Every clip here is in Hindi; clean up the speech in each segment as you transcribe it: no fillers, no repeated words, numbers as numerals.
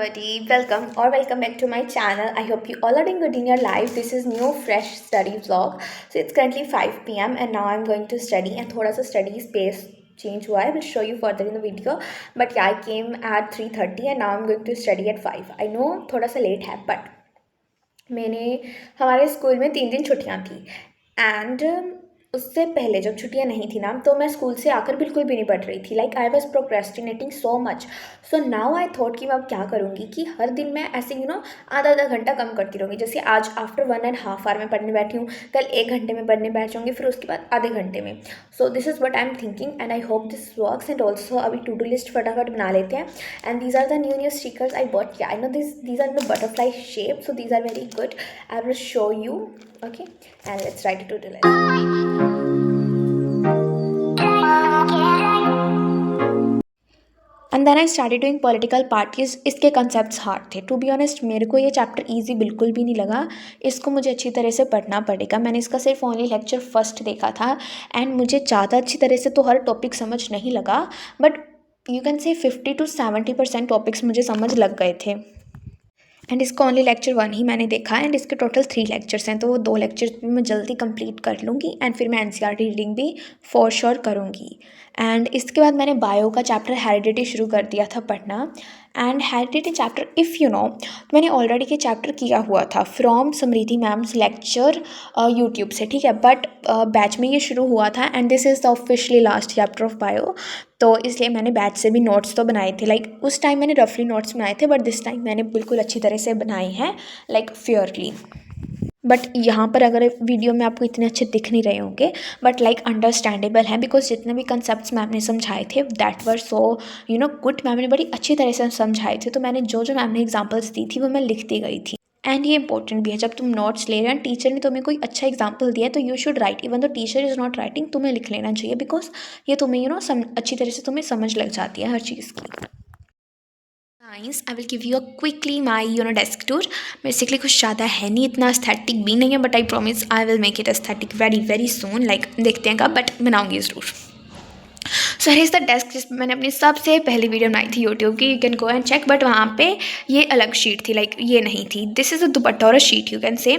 everybody, welcome back to my channel. I hope you all are doing good in your life. This is new fresh study vlog. So it's currently 5 p.m. and now I'm going to study and थोड़ा सा study space change हुआ है. I will show you further in the video. But yeah, I came at 3:30 and now I'm going to study at 5. I know थोड़ा सा late है but मैंने हमारे स्कूल में 3 दिन छुट्टियां थी एंड उससे पहले जब छुट्टियां नहीं थी ना तो मैं स्कूल से आकर बिल्कुल भी नहीं पढ़ रही थी. Like I was procrastinating so much. So now I thought कि मैं अब क्या करूँगी कि हर दिन मैं ऐसे आधा आधा घंटा कम करती रहूँगी. जैसे आज आफ्टर 1.5 आवर में पढ़ने बैठी हूँ, कल 1 घंटे में पढ़ने बैठ जाऊँगी, फिर उसके बाद आधे घंटे में. So this is what I am thinking and I hope this works. And also अभी टू डू लिस्ट फटाफट बना लेते हैं. And these are the new stickers I bought. I know these are in the butterfly shape, so these are very good. I will show you. Okay, and let's write it to the list. And then I started doing political parties. इसके कंसेप्ट्स हार्ड थे टू बी ऑनेस्ट. मेरे को ये चैप्टर ईजी बिल्कुल भी नहीं लगा. इसको मुझे अच्छी तरह से पढ़ना पड़ेगा. मैंने इसका सिर्फ ओनली लेक्चर फर्स्ट देखा था एंड मुझे ज़्यादा अच्छी तरह से तो हर टॉपिक समझ नहीं लगा, but you can say 50 to 70% topics मुझे समझ लग गए थे. एंड इसका ओनली लेक्चर 1 ही मैंने देखा एंड इसके टोटल 3 लेक्चर्स हैं, तो वो 2 लेक्चर्स भी मैं जल्दी कंप्लीट कर लूँगी एंड फिर मैं एनसीईआरटी रीडिंग भी फॉर श्योर करूँगी. एंड इसके बाद मैंने बायो का चैप्टर हेरिडिटी शुरू कर दिया था पढ़ना. And heredity chapter if you know मैंने ऑलरेडी के चैप्टर किया हुआ था from Samriddhi ma'am's lecture YouTube से, ठीक है. बट बैच में ये शुरू हुआ था and this is the officially last chapter of bio. तो इसलिए मैंने बैच से भी नोट्स तो बनाए थे. लाइक उस टाइम मैंने रफली नोट्स बनाए थे बट दिस टाइम मैंने बिल्कुल अच्छी तरह से बनाए हैं, लाइक फेयरली. बट यहाँ पर अगर वीडियो में आपको इतने अच्छे दिख नहीं रहे होंगे बट लाइक अंडरस्टैंडेबल है बिकॉज जितने भी कंसेप्ट्स मैम ने समझाए थे that were so good. Ma'am ने बड़ी अच्छी तरह से समझाए थे, तो मैंने जो जो मैम ने एग्जांपल्स दी थी वो मैं लिखती गई थी. एंड ये इंपॉर्टेंट भी है, जब तुम नोट्स ले रहे हैं टीचर ने तुम्हें कोई अच्छा एग्जाम्पल दिया है तो you should write. Even though teacher is not writing, तुम्हें लिख लेना चाहिए बिकॉज ये तुम्हें अच्छी तरह से तुम्हें समझ लग जाती है हर चीज़ की. Nice. I will give you a quickly my desk tour. Basically कुछ ज़्यादा है नहीं, इतना एस्थेटिक भी नहीं है, but I promise I will make it aesthetic very very soon. Like देखते हैं कब, बट बनाऊंगी ज़रूर. So here is the desk जिसमें मैंने अपनी सबसे पहली वीडियो बनाई थी यूट्यूब की. You can go and check. But वहाँ पे ये अलग शीट थी, लाइक ये नहीं थी. दिस इज़ अ दुपट्टा और a sheet you can say.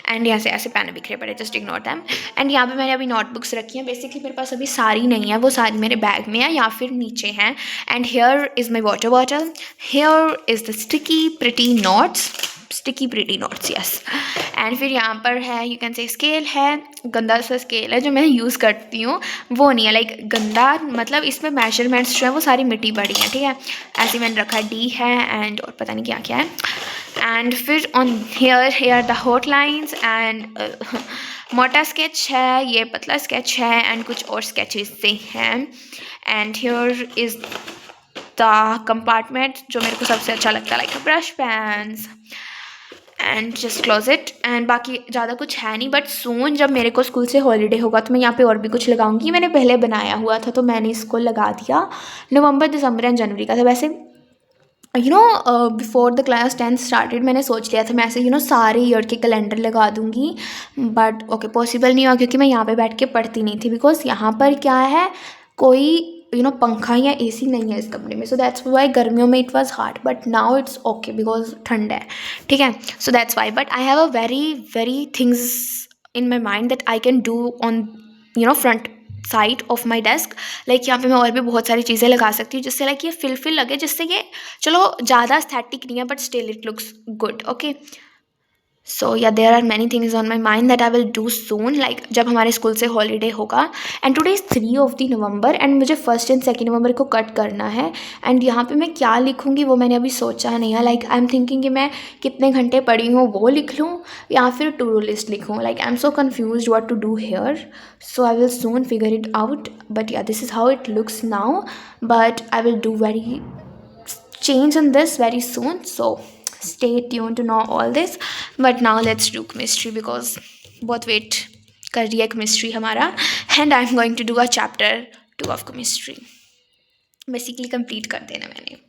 And यहाँ से ऐसे पैन बिखरे पड़े, जस्ट इग्नोर दैम. एंड यहाँ पे मैंने अभी नोटबुक्स रखी हैं. बेसिकली मेरे पास अभी सारी नहीं है, वो सारी मेरे बैग में है या फिर नीचे हैं. And here is my water bottle. Hair is the sticky pretty notes yes. And फिर यहाँ पर है यू कैन से स्केल है. गंदा सा स्केल है जो मैं यूज़ करती हूँ, वो नहीं है. लाइक गंदा मतलब इसमें मेजरमेंट्स जो है वो सारी मिट्टी पड़ी हैं, ठीक है. ऐसे मैंने रखा है. डी है एंड और पता नहीं क्या क्या है. एंड फिर on here the hot lines and मोटा स्केच है, ये पतला स्केच है एंड कुछ और स्केचेस से हैं. And here is the compartment जो मेरे को सबसे अच्छा लगता है, like brush pens and just close it. And बाकी ज़्यादा कुछ है नहीं, बट सून जब मेरे को स्कूल से हॉलीडे होगा तो मैं यहाँ पे और भी कुछ लगाऊंगी. मैंने पहले बनाया हुआ था तो मैंने इसको लगा दिया. नवंबर दिसंबर एंड जनवरी का था. वैसे बिफोर द क्लास 10 स्टार्टेड मैंने सोच लिया था मैं ऐसे सारे ईयर के कैलेंडर लगा दूँगी, बट ओके पॉसिबल नहीं हुआ क्योंकि मैं यहाँ पे बैठ के पढ़ती नहीं थी. बिकॉज यहाँ पर क्या है, कोई पंखा या एसी नहीं है इस कमरे में. सो दैट्स वाई गर्मियों में it was hard, but now it's okay because ठंड है, ठीक है. So that's why. But I have a very very things in my mind that I can do on front side of my desk. Like यहाँ पे मैं और भी बहुत सारी चीज़ें लगा सकती हूँ जिससे लाइक ये फिल लगे, जिससे ये चलो ज़्यादा एस्थेटिक नहीं है but still it looks good. Okay. So yeah there are many things on my mind that I will do soon, like जब हमारे स्कूल से हॉलीडे होगा. And today is 3 November and मुझे 1 एंड 2 नवंबर को कट करना है. एंड यहाँ पे मैं क्या लिखूँगी वो मैंने अभी सोचा नहीं है. लाइक आई एम थिंकिंग कि मैं कितने घंटे पढ़ी हूँ वो लिख लूँ या फिर टू डू लिस्ट लिखूँ. Like I am so confuse what to do here. So I will soon figure it out. But yeah this is how it looks now, but I will do very change in this very soon, so stay tuned to know all this. But now let's do chemistry because बहुत वेट कर रही है chemistry हमारा. And I'm going to do a chapter 2 of chemistry. Basically complete कर देना मैंने.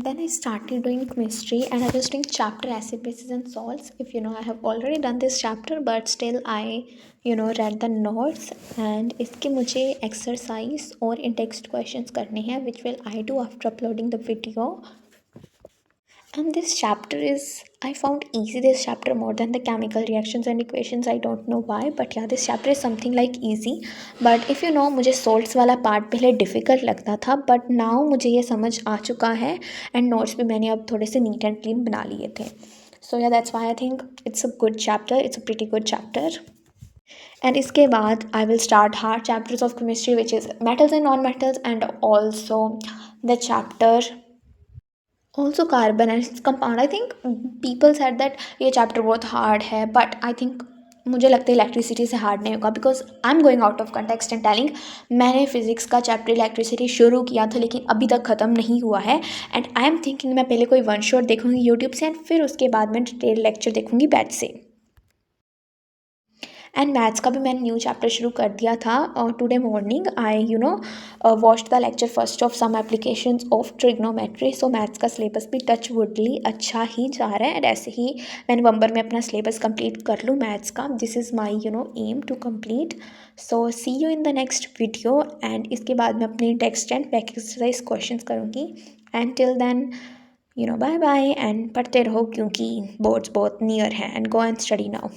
Then I started doing chemistry and I was doing chapter acid bases and salts. If I have already done this chapter, but still I read the notes. And इसके मुझे exercise और in text questions करने हैं, which will I do after uploading the video. And this chapter is, I found easy this chapter more than the chemical reactions and equations. I don't know why, but yeah, this chapter is something like easy. But if you know, मुझे salts वाला part पहले difficult लगता था, but now मुझे ये समझ आ चुका है, and notes भी मैंने अब थोड़े से neat and clean बना लिए थे. So yeah, that's why I think it's a good chapter. It's a pretty good chapter. And इसके बाद I will start hard chapters of chemistry, which is metals and non-metals, and also the chapter also carbon and its compound. I think people said that ये chapter बहुत hard है, but I think मुझे लगता है इलेक्ट्रिसिटी से हार्ड नहीं होगा, because I am going out of context and telling मैंने फिजिक्स का चैप्टर इलेक्ट्रिसिटी शुरू किया था लेकिन अभी तक ख़त्म नहीं हुआ है. एंड आई एम थिंकिंग मैं पहले कोई वन शॉट देखूंगी यूट्यूब से एंड फिर उसके बाद मैं डिटेल लेक्चर देखूंगी बैच से. एंड मैथ्स का भी मैंने न्यू चैप्टर शुरू कर दिया था. Today morning I watched the lecture first of some applications of trigonometry. So maths का सिलेबस भी टच वुडली अच्छा ही जा रहा है एंड ऐसे ही मैं नवंबर में अपना सिलेबस कंप्लीट कर लूँ मैथ्स का. This is my aim to complete. So see you in the next video. And इसके बाद मैं अपनी text and back exercise questions करूँगी. And till then bye bye and पढ़ते रहो क्योंकि बोर्ड्स बहुत नियर हैं. And go and study now.